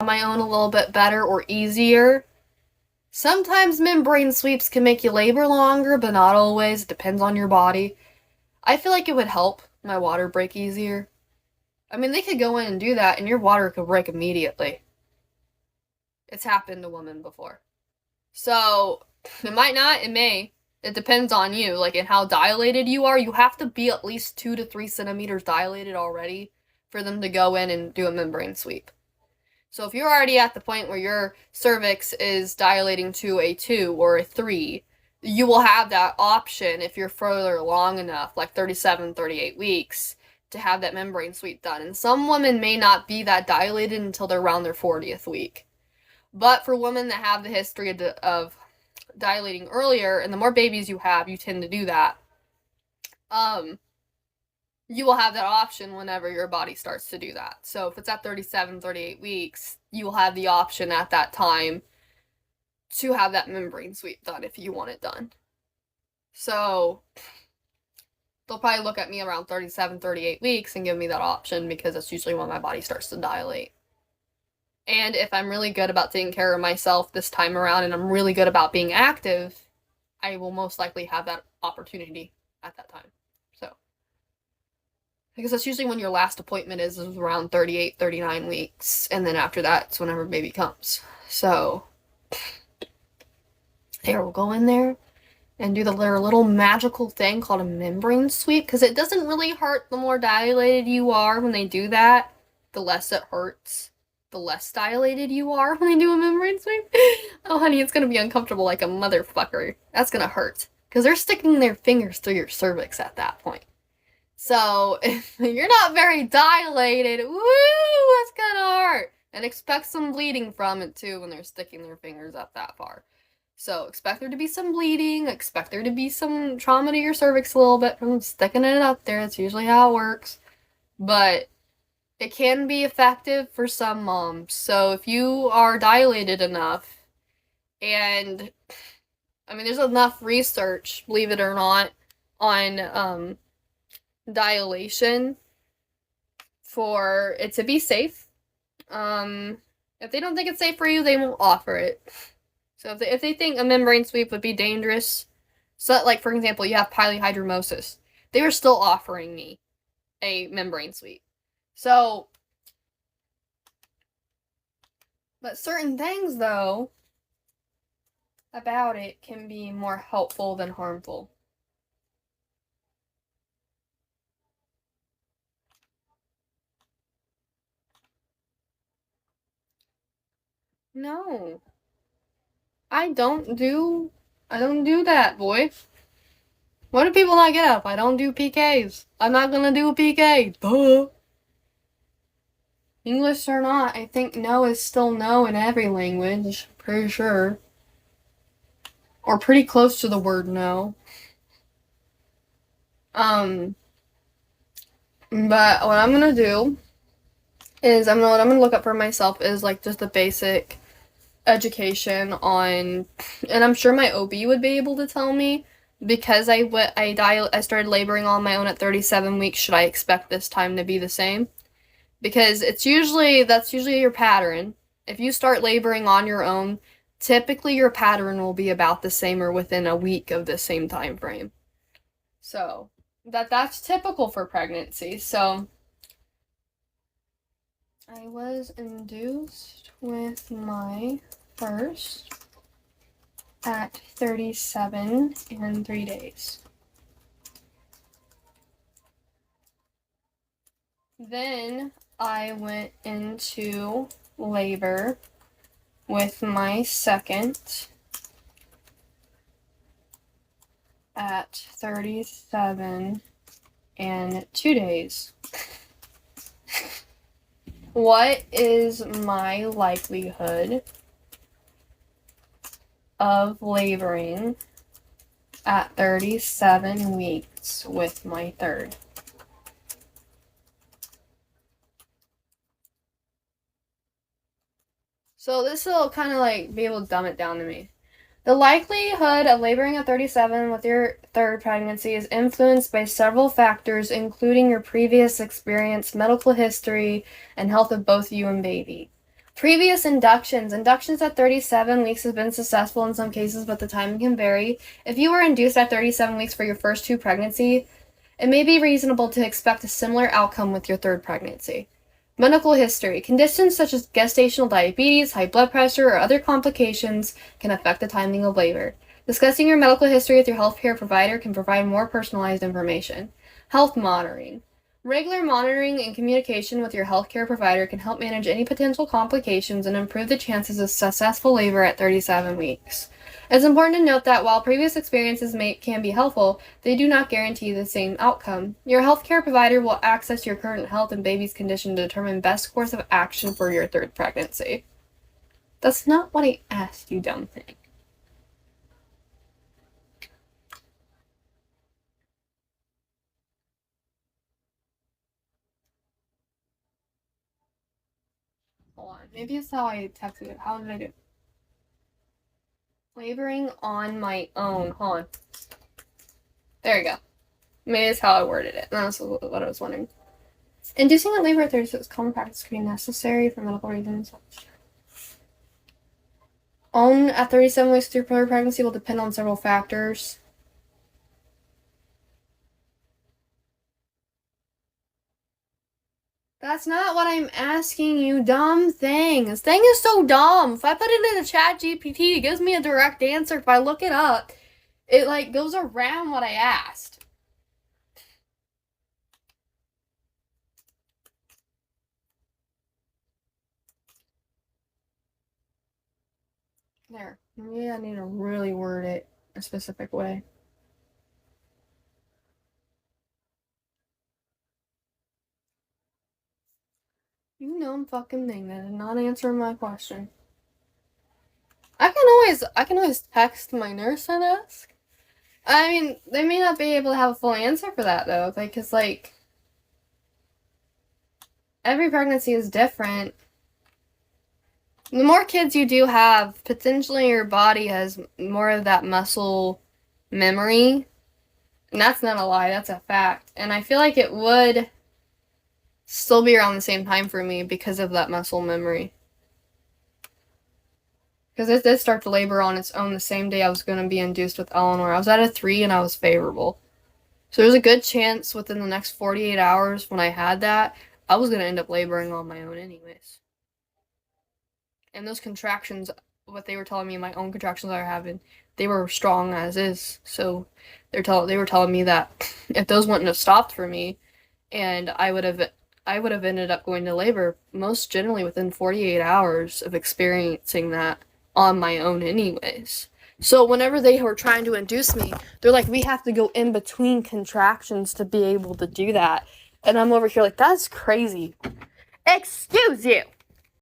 my own a little bit better or easier. Sometimes membrane sweeps can make you labor longer, but not always. It depends on your body. I feel like it would help my water break easier. I mean, they could go in and do that, and your water could break immediately. It's happened to women before. So, it might not, it may. It depends on you, like, and how dilated you are. You have to be at least 2 to 3 centimeters dilated already for them to go in and do a membrane sweep. So if you're already at the point where your cervix is dilating to a 2 or a 3, you will have that option if you're further along enough, like 37, 38 weeks, to have that membrane sweep done. And some women may not be that dilated until they're around their 40th week. But for women that have the history of dilating earlier, and the more babies you have, you tend to do that. You will have that option whenever your body starts to do that. So if it's at 37, 38 weeks, you will have the option at that time to have that membrane sweep done if you want it done. So they'll probably look at me around 37, 38 weeks and give me that option because that's usually when my body starts to dilate. And if I'm really good about taking care of myself this time around and I'm really good about being active, I will most likely have that opportunity at that time. So, because that's usually when your last appointment is around 38, 39 weeks. And then after that, it's whenever baby comes. So, there, we'll go in there and do their little magical thing called a membrane sweep. Because it doesn't really hurt the more dilated you are when they do that. The less it hurts. The less dilated you are when they do a membrane sweep. Oh, honey, it's gonna be uncomfortable like a motherfucker. That's gonna hurt. Because they're sticking their fingers through your cervix at that point. So, if you're not very dilated, woo, that's gonna hurt. And expect some bleeding from it too when they're sticking their fingers up that far. So, expect there to be some bleeding, expect there to be some trauma to your cervix a little bit from sticking it up there. That's usually how it works. But it can be effective for some moms. So if you are dilated enough, and I mean, there's enough research, believe it or not, on dilation for it to be safe. If they don't think it's safe for you, they won't offer it. So if they think a membrane sweep would be dangerous, so like for example, you have polyhydramnios, they were still offering me a membrane sweep. So, but certain things, though, about it can be more helpful than harmful. No. I don't do that, boy. Why do people not get up? I don't do PKs. I'm not gonna do a PK. Duh. English or not, I think no is still no in every language. Pretty sure. Or pretty close to the word no. But what I'm gonna do is what I'm gonna look up for myself is like just the basic education on, and I'm sure my OB would be able to tell me because I started laboring on my own at 37 weeks. Should I expect this time to be the same? Because that's usually your pattern. If you start laboring on your own, typically your pattern will be about the same or within a week of the same time frame. So that's typical for pregnancy. So I was induced with my first at 37 and 3 days. Then I went into labor with my second at 37 and 2 days. What is my likelihood of laboring at 37 weeks with my third? So this will kind of like be able to dumb it down to me. The likelihood of laboring at 37 with your third pregnancy is influenced by several factors, including your previous experience, medical history, and health of both you and baby. Previous inductions. Inductions at 37 weeks have been successful in some cases, but the timing can vary. If you were induced at 37 weeks for your first two pregnancy, it may be reasonable to expect a similar outcome with your third pregnancy. Medical history. Conditions such as gestational diabetes, high blood pressure, or other complications can affect the timing of labor. Discussing your medical history with your healthcare provider can provide more personalized information. Health monitoring. Regular monitoring and communication with your healthcare provider can help manage any potential complications and improve the chances of successful labor at 37 weeks. It's important to note that while previous experiences can be helpful, they do not guarantee the same outcome. Your healthcare provider will assess your current health and baby's condition to determine best course of action for your third pregnancy. That's not what I asked you, dumb thing. Hold on. Maybe it's how I texted it. How did I do it? Laboring on my own. Hold on. There you go. Maybe it's how I worded it. That's what I was wondering. Inducing a labor at 36 is common practice could be necessary for medical reasons. Own at 37 weeks through pregnancy will depend on several factors. That's not what I'm asking you, dumb thing. This thing is so dumb. If I put it in a chat GPT, it gives me a direct answer. If I look it up, it like goes around what I asked. There. Maybe I need to really word it a specific way. You dumb fucking thing that did not answer my question. I can always text my nurse and ask. I mean, they may not be able to have a full answer for that though, because like every pregnancy is different. The more kids you do have, potentially your body has more of that muscle memory. And that's not a lie, that's a fact. And I feel like it would still be around the same time for me because of that muscle memory. Because it did start to labor on its own the same day I was going to be induced with Eleanor. I was at a 3 and I was favorable. So there's a good chance within the next 48 hours when I had that, I was going to end up laboring on my own anyways. And those contractions, what they were telling me, my own contractions I were having, they were strong as is. So they were telling me that if those wouldn't have stopped for me, and I would have ended up going to labor most generally within 48 hours of experiencing that on my own anyways. So whenever they were trying to induce me, they're like, we have to go in between contractions to be able to do that. And I'm over here like, that's crazy. Excuse you.